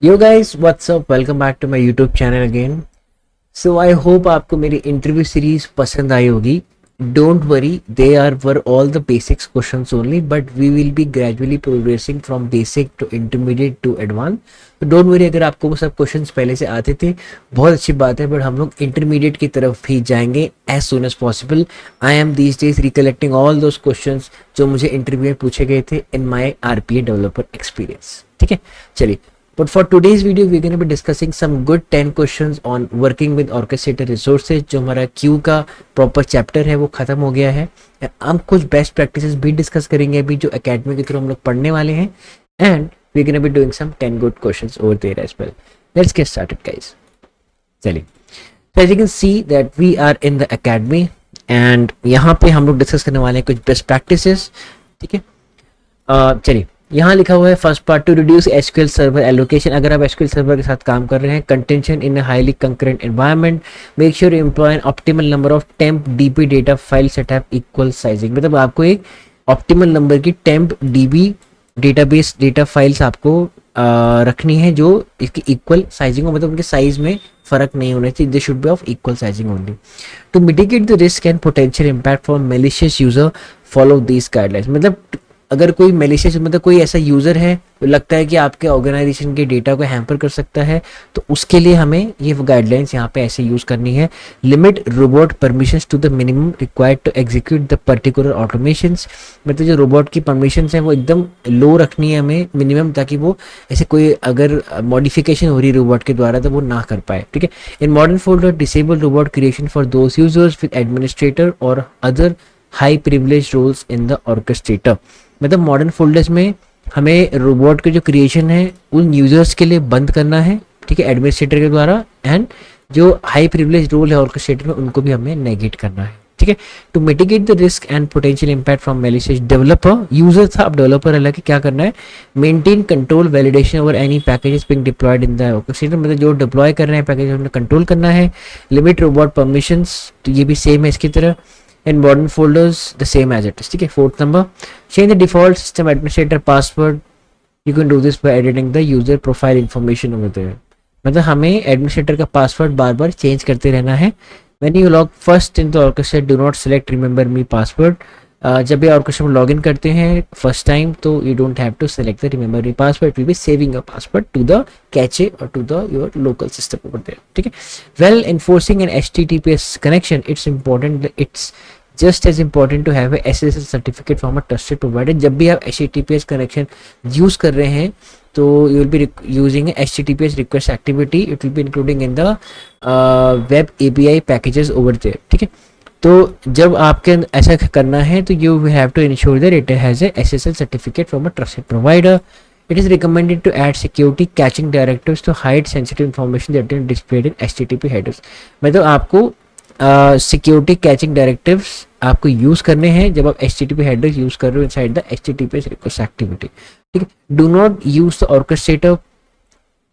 Yo guys what's up, welcome back to my YouTube channel again. So I hope आपको मेरी interview series पसंद आई होगी। Don't worry, they are were all the basics questions only, but we will be gradually progressing from basic to intermediate to advance. तो don't worry, अगर आपको वो सब क्वेश्चंस पहले से आते थे बहुत अच्छी बात है, बट हम लोग इंटरमीडिएट की तरफ भी जाएंगे as soon as possible. I am these days recollecting all those questions जो मुझे इंटरव्यू में पूछे गए थे in my RPA developer experience. ठीक है, चलिए। But for today's video, we're going to be discussing some good 10 questions on working with orchestrator resources। जो हमारा Q का प्रॉपर चैप्टर है वो खत्म हो गया है। हम कुछ बेस्ट प्रैक्टिसेस भी डिस्कस करेंगे अभी जो एकेडमी के थ्रू हम लोग पढ़ने वाले हैं, and we gonna be doing some 10 good questions over there as well. Let's get started guys. चलिए, so as you can see that we are in the academy and यहाँ पे हम लोग डिस्कस करने वाले हैं कुछ बेस्ट प्रैक्टिसेस। ठीक है, चलिए। यहाँ लिखा हुआ है first part, to reduce SQL server allocation. अगर आप एसक्यूएल सर्वर के साथ काम कर रहे हैं, contention in highly concurrent environment, make sure employ an optimal number of temp DB data file set have equal sizing. मतलब आपको एक ऑप्टिमल नंबर की temp DB database data files आपको रखनी है जो इसकी इक्वल साइजिंग हो, मतलब उनके साइज में फर्क नहीं होना चाहिए। They should be of equal sizing only. To mitigate the risk and potential impact for malicious user, follow these guidelines. मतलब अगर कोई मेलिशियस, मतलब कोई ऐसा यूजर है तो लगता है कि आपके ऑर्गेनाइजेशन के डेटा को हैम्पर कर सकता है, तो उसके लिए हमें ये गाइडलाइंस यहाँ पे ऐसे यूज करनी है। Limit robot permissions to the minimum required to execute the particular automations. मतलब जो रोबोट की परमिशंस हैं वो एकदम लो रखनी है हमें, मिनिमम, ताकि वो ऐसे कोई अगर मॉडिफिकेशन हो रही है रोबोट के द्वारा तो वो ना कर पाए। ठीक है। In modern folder, disable robot creation for those users with administrator और other high privilege roles in the orchestrator. मतलब मॉडर्न फोल्डर्स में हमें रोबोट के जो क्रिएशन है उन यूजर्स के लिए बंद करना है, ठीक है, एडमिनिस्ट्रेटर के द्वारा, एंड जो हाई प्रिविलेज रोल है ऑर्केस्ट्रेटर में उनको भी हमें नेगेट करना है। ठीक है। To mitigate the risk and potential impact from malicious developer, user था, अब डेवलपर अलग है, क्या करना है, maintain control validation over any packages being deployed in the orchestrator. मतलब जो डिप्लॉय कर रहे हैं पैकेज उन्हें कंट्रोल करना है। लिमिट रोबोट परमिशंस, तो ये भी सेम है इसकी तरह। In modern folders, the same as it is. ठीक है। Fourth number, change the default system administrator password. You can do this by editing the user profile information over there. मतलब हमें एडमिनिस्ट्रेटर का पासवर्ड बार बार change करते रहना है। When you log first into Orchestra, do not select remember me password. जब भी orchestra में log in करते हैं फर्स्ट टाइम तो you don't have to select the remember me password, will be saving a password to the cache और to the your local system over there. ठीक है। Well enforcing an HTTPS connection, it's important, it's just as important to have a SSL certificate from a trusted provider. जब भी आप HTTPS connection use कर रहे हैं तो you will be using HTTPS request activity, it will be including in the web API packages over there. ठीक है। तो जब आपके ऐसा करना है तो you have to ensure that it has a SSL certificate from a trusted provider. It is recommended to add security caching directives to hide sensitive information that is displayed in HTTP headers. मतलब आपको security caching directives आपको use करने हैं जब आप HTTP headers use कर रहे हो inside the HTTPS request activity. ठीक है। Do not use the orchestrator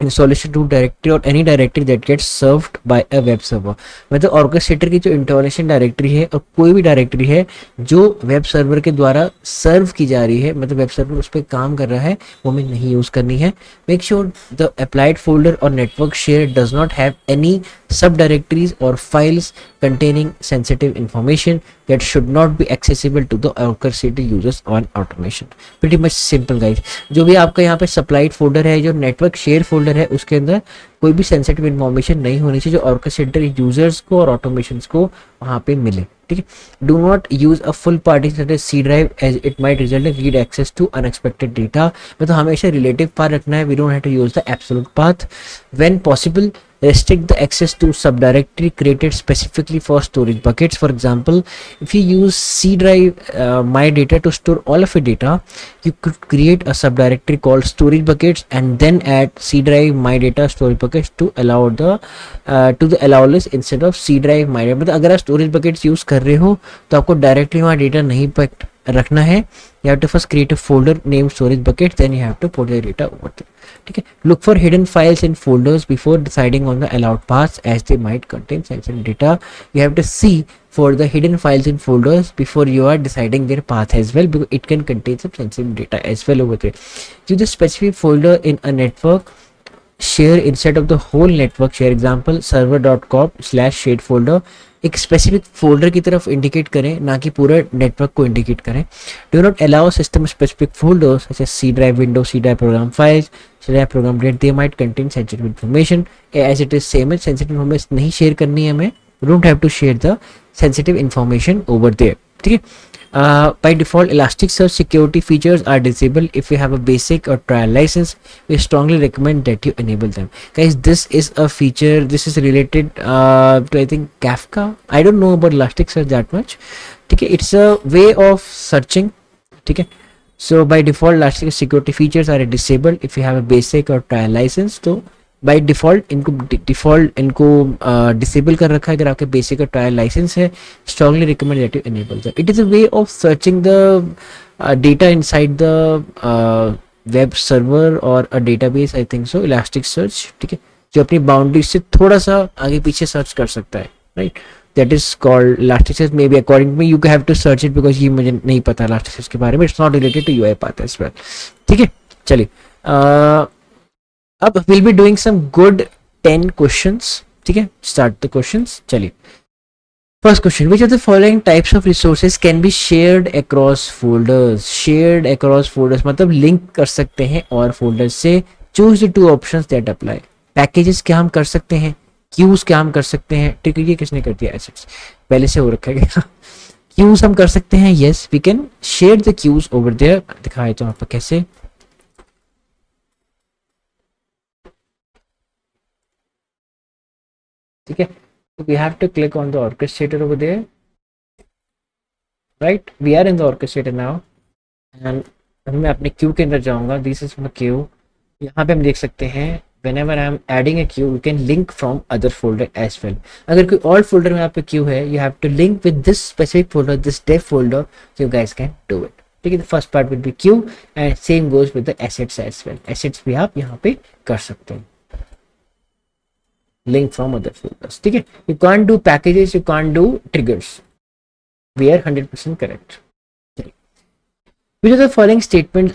installation to directory और any directory that gets served by a web server. मतलब ऑर्केस्ट्रेटर की जो इंस्टॉलेशन डायरेक्टरी है और कोई भी डायरेक्टरी है जो वेब सर्वर के द्वारा सर्व की जा रही है, मतलब वेब सर्वर उस पर काम कर रहा है, वो हमें नहीं यूज करनी है। Make sure the applied folder और network share does not have any sub directories और files containing sensitive information that should not be accessible to the orchestrator users on automation. Pretty much simple guys। जो भी आपका यहाँ पे supplied folder है, जो network share folder है, उसके अंदर कोई भी सेंसिटिव इन्फॉर्मेशन नहीं होनी चाहिए जो ऑर्केस्ट्रेटर यूजर्स को और ऑटोमेशंस को वहाँ पे मिले। ठीक है। Do not use a full partition C drive as it might result in read access to unexpected data. मतलब हमेशा रिलेटिव पाथ रखना है, we don't have to use the absolute path. When possible, restrict the access to subdirectory created specifically for storage buckets. For example, if you use C drive my data to store all of your data, you could create a subdirectory called storage buckets and then add C drive my data storage buckets to allow the to the allow list instead of C drive my data। मतलब अगर आप storage buckets use कर रहे हो तो आपको directly वहाँ data नहीं रखना है। You have to first create a folder named storage buckets, then you have to put the data over there। ठीक है। Look for hidden files in folders before deciding on the allowed paths as they might contain sensitive data। You have to see for the hidden files in folders before you are deciding their path as well, because it can contain some sensitive data as well over there। Use a specific folder in a network share instead of the whole network share, example server.com/shared folder, एक specific folder की तरफ indicate करें, ना कि पूरा network को indicate करें. Do not allow system specific folders such as C drive window, C drive program files, C drive program data, they might contain sensitive information. As it is same, sensitive information नहीं share करनी है हमें. Don't have to share the sensitive information over there. ठीक है. By default, Elasticsearch security features are disabled. If you have a basic or trial license, we strongly recommend that you enable them. Guys, this is a feature, this is related to I think Kafka. I don't know about Elasticsearch that much. Okay, it's a way of searching. Okay, so by default, Elasticsearch security features are disabled if you have a basic or trial license. So by default इनको disable कर रखा है अगर आपके basic और trial licence है. Strongly recommend that you enable that. It is a way of searching the data inside the web server और a database, I think so, elastic search. ठीक है, जो अपनी बाउंड्री से थोड़ा सा आगे पीछे सर्च कर सकता है, right. That is called elastic. Maybe according to me you have to search it because ये मुझे नहीं पता इलास्टिक के बारे में. It's not related to UiPath as well. ठीक है, चलिए अब we'll be doing some good 10 questions. ठीक है, start the questions. चलिए, first question, which of the following types of resources can be shared across folders? shared across folders मतलब link कर सकते हैं और folders से. choose the two options that apply. packages क्या हम कर सकते हैं, queues क्या हम कर सकते हैं. ठीक है, ये किसने कर दिया, assets पहले से हो रखा है. queues हम कर सकते हैं, yes we can share the queues over there. दिखाए तो आपको कैसे. ठीक है, so we have to click on the orchestrator over there, right. we are in the orchestrator now and मैं अपने queue के अंदर जाऊंगा. this is my queue. यहाँ पे हम देख सकते हैं whenever I am adding a queue you can link from other folder as well. अगर कोई और folder में आप पे queue है, you have to link with this specific folder, this dev folder, so you guys can do it. ठीक है, the first part will be queue and same goes with the assets as well. assets भी आप यहाँ पे कर सकते हैं, link from other folders. ठीक है, you can't do packages, you can't do triggers. We are 100% correct. Which of the following statements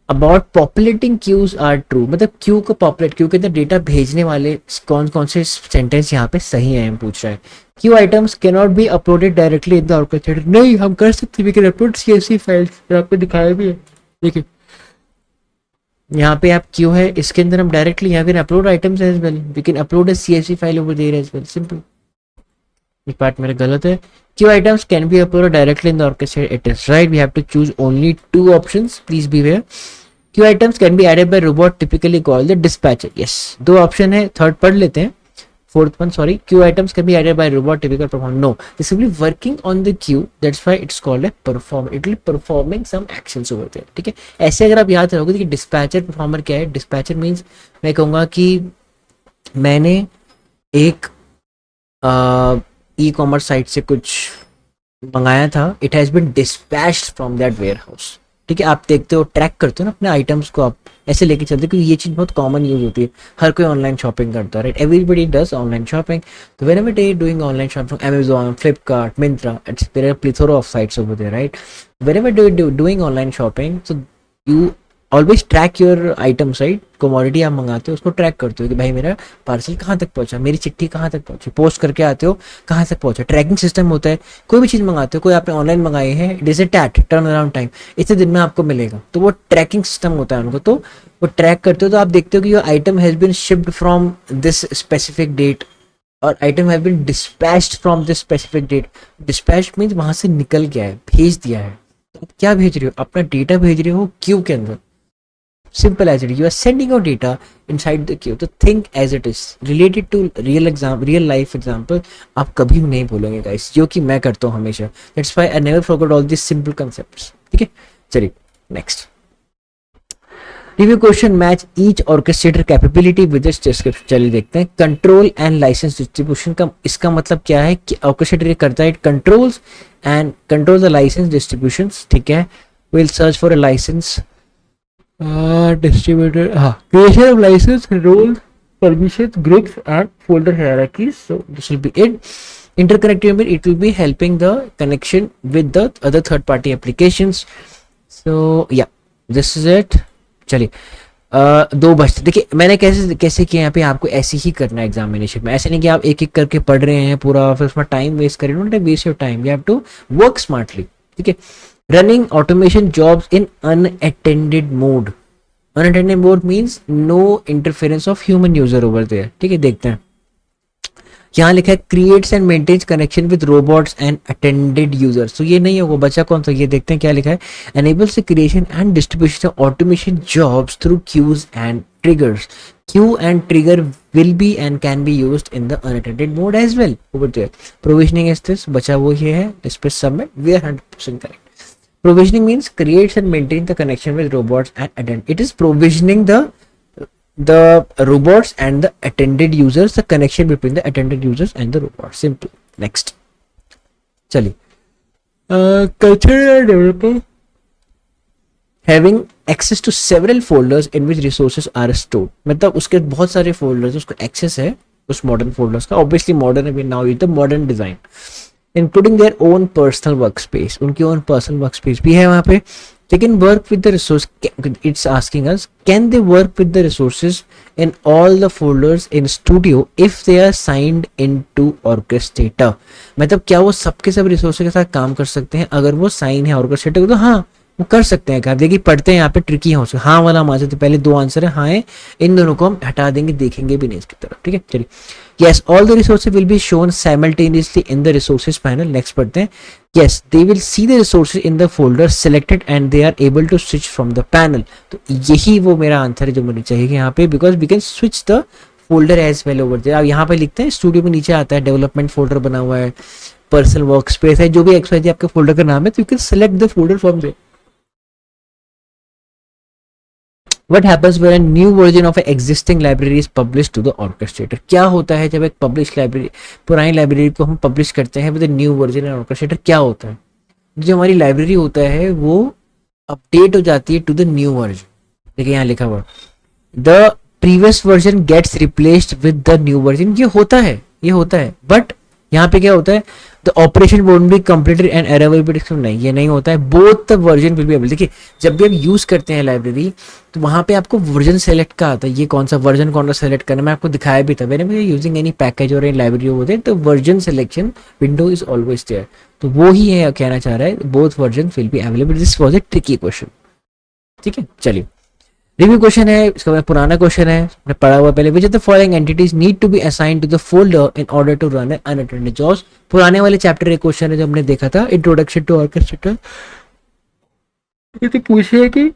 about populating queues are true? मतलब queue को populate, queue के अंदर डेटा भेजने वाले कौन कौन से सेंटेंस यहाँ पे सही है, हम पूछ रहे हैं. queue items cannot be uploaded directly in the orchestrator. नहीं, हम कर सकते, we can upload CSV files. आपको दिखाया भी है, देखिए यहाँ पे आप क्यू है, इसके अंदर हम डायरेक्टली यहाँ पे upload items as well. We can upload a CSV file over there as well. Simple. एक पार्ट मेरा गलत है. Queue items can be uploaded directly in the orchestrator. It is right. We have to choose only two options, please be aware. Queue items can be added by robot typically called the dispatcher. Yes, दो option है, third पढ़ लेते हैं. Fourth one, sorry, queue items can be added by robot typical perform. No, this will be working on the queue. That's why it's called a perform. It will be performing some actions over there. ठीक है, ऐसे अगर आप याद रखोगे कि dispatcher performer क्या है. डिस्पैचर मीन्स मैं कहूँगा कि मैंने एक ई कॉमर्स साइट से कुछ मंगाया था. It has been dispatched from that warehouse. ठीक है, आप देखते हो, ट्रैक करते हो ना अपने आइटम्स को, आप ऐसे लेके चलते हो, क्योंकि ये चीज़ बहुत कॉमन यूज होती है. हर कोई ऑनलाइन शॉपिंग करता है, right. Everybody does online shopping. तो whenever they doing online shopping, Amazon, Flipkart, Myntra, there are a plethora of sites over there, right. Whenever doing online shopping, so you always track your items, right. Commodity आप मंगाते हो, उसको track करते हो कि भाई मेरा पार्सल कहाँ तक पहुँचा, मेरी चिट्ठी कहाँ तक पहुँची. पोस्ट करके आते हो, कहाँ तक पहुँचा. ट्रैकिंग सिस्टम होता है. कोई भी चीज़ मंगाते हो, कोई आपने ऑनलाइन मंगाई है, it is a TAT, turn around time, इतने दिन में आपको मिलेगा. तो वो ट्रैकिंग सिस्टम होता है उनको, तो वो ट्रैक करते हो. तो आप देखते हो कि your item has been shipped from this specific date और item have been dispatched from this specific date. Dispatched means वहाँ से निकल गया है, भेज दिया है. तो आप क्या भेज रहे हो, अपना डेटा भेज रहे हो क्यू के अंदर. Simple as it is. You are sending your data inside the queue. तो think as it is. Related to real life example, आप कभी नहीं भूलोगे guys, जो कि मैं करता हूँ हमेशा. That's why I never forgot all these simple concepts. ठीक है, चलिए next. Review question match each orchestrator capability with its description. चलिए देखते हैं. Control and license distribution का इसका मतलब क्या है कि orchestrator ये करता है, it controls the license distributions. ठीक है, we'll search for a license. Distributor, creation of license, roles, permissions, groups and folder hierarchies. So this will be it. Interconnectivity, it will be helping the connection with the other third party applications. So yeah, this is it. चलिए, दो बचते, देखिए मैंने कैसे कैसे किया यहाँ पे, आपको ऐसे ही करना है एग्जामिनेशन में, ऐसे नहीं कि आप एक एक करके पढ़ रहे हैं पूरा फिर उसमें टाइम वेस्ट करें, not waste your time, you have to work smartly, ठीक है। Running automation jobs in unattended mode, unattended mode means no interference of human user over there, ठीक है। देखते हैं यहाँ लिखा है creates and maintains connection with robots and attended users, तो ये नहीं होगा, बचा कौन सा, ये देखते हैं क्या लिखा है। Enables the creation and distribution of automation jobs through queues and triggers, queue and trigger will be and can be used in the unattended mode as well over there. Provisioning is this, बचा वो ये है, इस पे submit, we are 100% correct. Provisioning means creates and maintains the connection with robots and attend, it is provisioning the robots and the attended users, the connection between the attended users and the robots, simple. Next चलिए, cultural developer having access to several folders in which resources are stored, मतलब उसके बहुत सारे folders उसको access है उस modern folders का, obviously modern है, now with the modern design, including their own personal workspace, उनकी own personal workspace भी है वहाँ पे। They can work with the resource, it's asking us can they work with the resources in all the folders in studio if they are signed into orchestrator, मतलब क्या वो सबके सब रिसोर्सेज के साथ काम कर सकते हैं अगर वो साइन है orchestrator, तो हाँ वो कर सकते हैं। देखिए पढ़ते हैं यहाँ पे ट्रिकी है, हाँ वाला हम आ जाते, पहले दो आंसर है हाँ है, इन दोनों को हम हटा देंगे, देखेंगे भी नहीं इसकी तरफ, ठीक है। चलिए yes all the resources will be shown simultaneously in the resources panel, next पढ़ते हैं। Yes they will see the resources in the folder selected and they are able to switch from the panel, तो यही वो मेरा answer है जो मुझे चाहिए यहाँ पे, because we can switch the folder as well over there. अब यहाँ पे लिखते हैं स्टूडियो में नीचे आता है डेवलपमेंट फोल्डर बना हुआ है, पर्सनल वर्क स्पेस है, जो भी XYZ आपके फोल्डर का नाम है, तो you can select the folder from there. What happens when a new version of an existing library is published to the orchestrator? क्या होता है जब एक पब्लिश लाइब्रेरी, पुरानी लाइब्रेरी को हम पब्लिश करते हैं with new version and orchestrator, क्या होता है, जो हमारी लाइब्रेरी होता है वो अपडेट हो जाती है टू द न्यू वर्जन। देखिए यहाँ लिखा हुआ the previous version gets replaced with the new version, ये होता है, ये होता है, बट यहाँ पे क्या होता है the operation won't be completed and error will be displayed, नहीं ये नहीं होता है, both the version will be available. देखिए जब भी आप यूज करते हैं लाइब्रेरी तो वहां पे आपको वर्जन सेलेक्ट का आता है, ये कौन सा वर्जन कौन सा सेलेक्ट करना, मैं आपको दिखाया भी था मैंने, मुझे यूजिंग एनी पैकेज और एनी लाइब्रेरी होते हैं तो version selection window is always there, तो वो ही है कहना चाह रहा है both version will be available. This was a tricky question, ठीक है। चलिए रिव्यू क्वेश्चन है, इसका मैं पुराना क्वेश्चन है, मैंने पढ़ा हुआ पहले, which of the following entities need to be assigned to the folder in order to run unattended jobs, पुराने वाले चैप्टर एक क्वेश्चन है जो हमने देखा था, इंट्रोडक्शन टू ऑर्केस्ट्रेटर, ये तो पूछे कि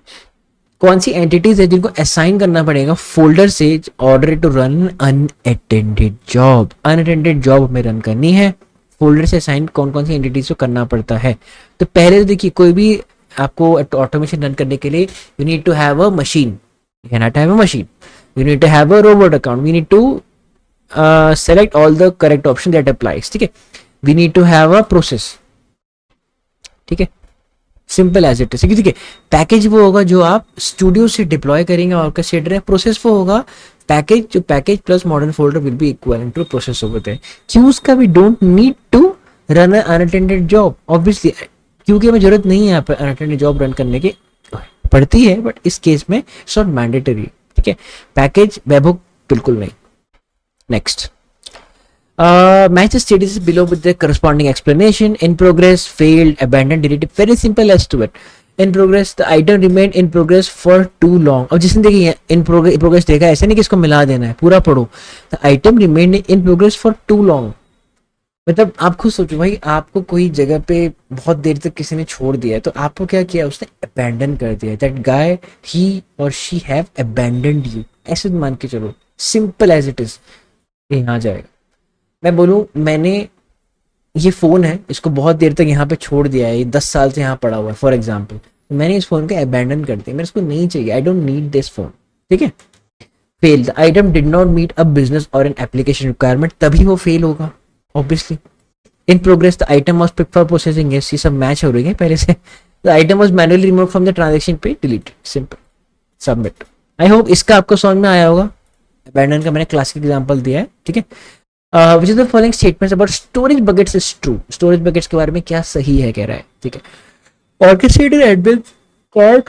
कौन सी एंटिटीज है जिनको असाइन करना पड़ेगा फोल्डर से order to run unattended job, unattended job हमें रन करनी है, फोल्डर से असाइन कौन कौन सी एंटिटीज को करना पड़ता है। तो पहले तो देखिए कोई भी आपको ऑटोमेशन रन करने के लिए you need to have a machine, you can not have a machine, you need to have a robot account, we need to select all the correct option that applies, ठीक है, we need to have a process, ठीक है, simple as it is, ठीक है। Package वो होगा जो आप स्टूडियो से डिप्लॉय करेंगे, ऑर्केस्ट्रेटर है, प्रोसेस वो होगा पैकेज, जो package plus modern folder will be equivalent to process होते हैं। क्यूज का we don't need to run a unattended job, obviously क्योंकि हमें जरूरत नहीं है यहाँ पर अनअटेंडेड जॉब रन करने की, पड़ती है बट इस केस में इट्स नॉट मैंडेटरी, ठीक है। पैकेज वेबहुक बिल्कुल नहीं। Next match the statuses below with the corresponding explanation, in progress, failed, abandoned, deleted, very simple as to it। in progress the item remained in progress for too long, अब जिसने देखिए in progress देखा, ऐसे नहीं कि इसको मिला देना है, पूरा पढ़ो, the item remained in progress for too long, मतलब आप खुद सोचो भाई आपको कोई जगह पे बहुत देर तक किसी ने छोड़ दिया है तो आपको क्या किया, उसने अबैंडन कर दिया, दैट गाय ही और शी हैव अबैंडन्ड यू, ऐसे मान के चलो, सिंपल एज इट इज, यहाँ जाएगा। मैं बोलूँ मैंने ये फ़ोन है इसको बहुत देर तक यहाँ पे छोड़ दिया है, ये 10 साल से यहाँ पड़ा हुआ है फॉर एग्जाम्पल, मैंने इस फ़ोन को अबैंडन कर दिया, मेरे इसको नहीं चाहिए, I don't need this phone, ठीक है। Fail, the item did not meet a business और एन एप्लीकेशन रिक्वायरमेंट, तभी वो फेल होगा obviously. In progress the item was picked for processing, ये सब मैच हो रही है पहले से, the item was manually remove from the transaction page, delete, simple, submit. I hope इसका आपको समझ में आया होगा, अबैंडन का मैंने क्लासिक एग्जांपल दिया है, ठीक है। Which is the following statements about storage buckets is true, storage buckets के बारे में क्या सही है कह रहा है, ठीक है। Orchestrated admin can't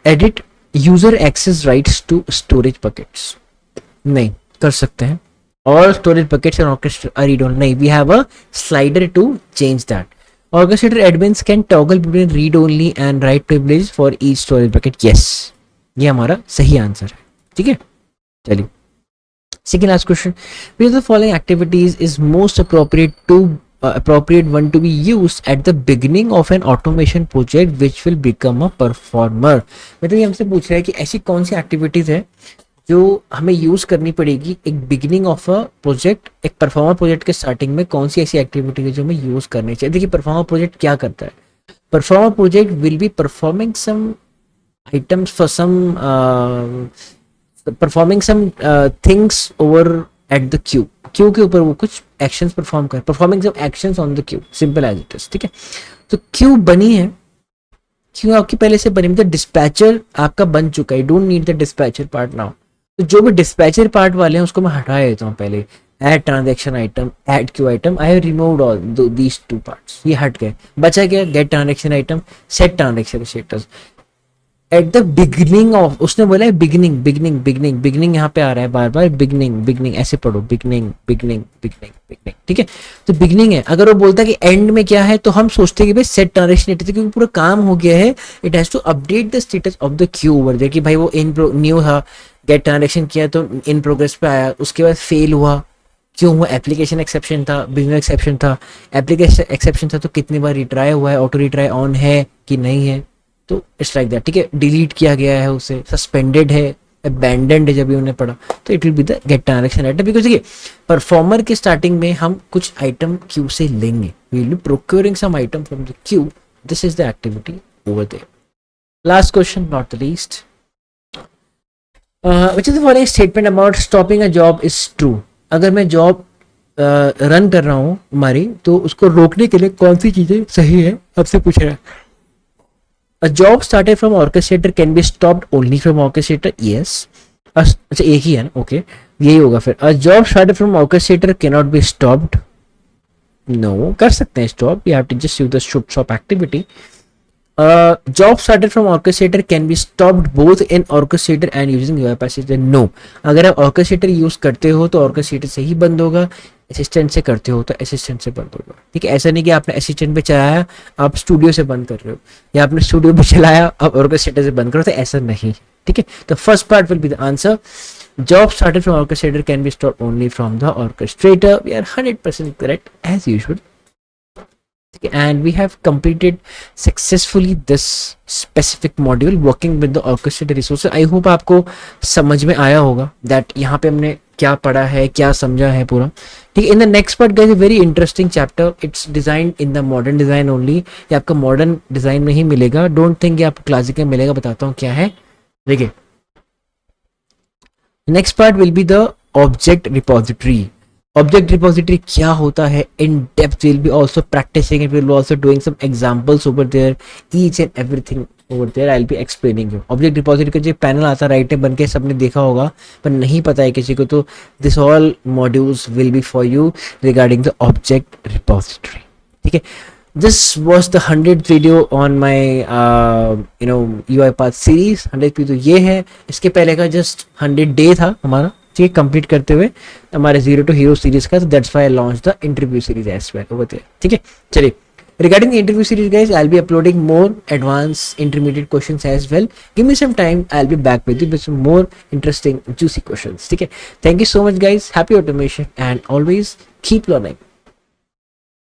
edit user access rights to storage buckets, नहीं कर सकते हैं. और storage buckets and orchestrator are read only, नहीं, we have a slider to change that. Orchestrator admins can toggle between read only and write privilege for each storage bucket. Yes, ये हमारा सही answer है. ठीक है, चलिए. Second last question, which of the following activities is most appropriate one to be used at the beginning of an automation project which will become a performer. मतलब ये हमसे पूछ रहा है कि ऐसी कौन सी एक्टिविटीज है जो हमें यूज करनी पड़ेगी एक बिगिनिंग ऑफ अ प्रोजेक्ट, एक परफॉर्मर प्रोजेक्ट के स्टार्टिंग में कौन सी ऐसी एक्टिविटीज है जो हमें यूज करनी चाहिए. देखिए परफॉर्मर प्रोजेक्ट क्या करता है. Performer project will be performing some items for some performing some things over at the queue. Queue के ऊपर वो कुछ एक्शंस परफॉर्म कर, performing some actions on the queue, simple as it is. ठीक है, तो क्यू बनी है, क्यू आपकी पहले से बनी, मतलब डिस्पैचर आपका बन चुका है. Don't need the dispatcher part now. तो जो भी डिस्पैचर पार्ट वाले हैं उसको मैं हटा देता हूँ पहले. Add transaction item, add queue item, I have removed all these two parts. ये हट गए, बचा क्या, get transaction item, set transaction status. At the beginning of, उसने बोला है बिगनिंग बिगनिंग बिगनिंग, बिगनिंग यहाँ पे आ रहा है बार बार, बिगनिंग बिगनिंग ऐसे पढ़ो, बिगनिंग बिगनिंग बिगनिंग बिगनिंग. ठीक है, तो बिगनिंग है. अगर वो बोलता है कि एंड में क्या है तो हम सोचते हैं कि भाई सेट ट्रांजेक्शन स्टेटस, क्योंकि पूरा काम हो गया है. It has to update the status of the queue over there कि भाई वो इन न्यू था, गेट ट्रांजेक्शन किया तो इन प्रोग्रेस पे आया, उसके बाद फेल हुआ, क्यों हुआ, एप्लीकेशन एक्सेप्शन था, बिजनेस एक्सेप्शन था. एप्लीकेशन एक्सेप्शन था तो कितनी बार रिट्राई हुआ है, ऑटो रिट्राई ऑन है कि नहीं है, तो इट्स लाइक दैट. ठीक है, डिलीट किया गया है उसे, सस्पेंडेड है, अबैंडन्ड है जब भी उन्हें पढ़ा, तो it will be the get transaction item. Because देखिए परफॉर्मर के स्टार्टिंग में हम कुछ आइटम क्यू से लेंगे, we will be procuring some item from the queue. This is the activity over there. Last question, not the least, which is the following statement about stopping a job is true. अगर मैं job run कर रहा हूँ हमारी, तो उसको रोकने के लिए कौन सी चीजें सही है, आपसे पूछ रहा है. A job started from orchestrator can be stopped only from orchestrator. Yes. अच्छा एक ही है ना, ओके, यही होगा फिर. A job started from orchestrator cannot be stopped. No, कर सकते हैं stop. You have to just use the should stop activity. Job started from orchestrator can be stopped both in orchestrator and using UiPath assistant. No. अगर आप orchestrator use करते हो तो orchestrator से ही बंद होगा, असिस्टेंट से करते हो तो असिस्टेंट से बंद होगा. ठीक है, ऐसा नहीं कि आपने असिस्टेंट पे चलाया आप स्टूडियो से बंद कर रहे हो, या आपने स्टूडियो पे चलाया आप ऑर्केस्ट्रेटर से बंद करो, तो ऐसा नहीं. ठीक है, तो first part will be the answer. Job started from orchestrator can be stop only from the orchestrator. We are 100% correct as usual. And we have completed successfully this specific module working with the orchestrated resources. I hope आपको समझ में आया होगा that यहाँ पे हमने क्या पढ़ा है, क्या समझा है पूरा. ठीक है, in the next part guys, a very interesting chapter. It's designed in the modern design only. ये आपका modern design में ही मिलेगा. Don't think ये आपको क्लासिक में मिलेगा. बताता हूँ क्या है. देखिए, next part will be the object repository. Object repository क्या होता है in depth, we'll be also practicing it, we'll be also doing some examples over there, each and everything over there I'll be explaining you. Object repository का जो panel आता है right है बन के सबने देखा होगा, पर नहीं पता है किसी को, तो this all modules will be for you regarding the object repository. ठीक है, this was the 100th video on my UiPath series. 100th video ये है, इसके पहले का just 100 day था हमारा, ठीक है, कंप्लीट करते हुए हमारे जीरो टू हीरो सीरीज का. तो that's why I launch the interview series as well over there. ठीक है, चलिए, regarding the interview series guys, I will be uploading more advance intermediate questions as well. Give me some time, I will be back with you with some more interesting juicy questions. ठीक है, thank you so much guys, happy automation and always keep learning.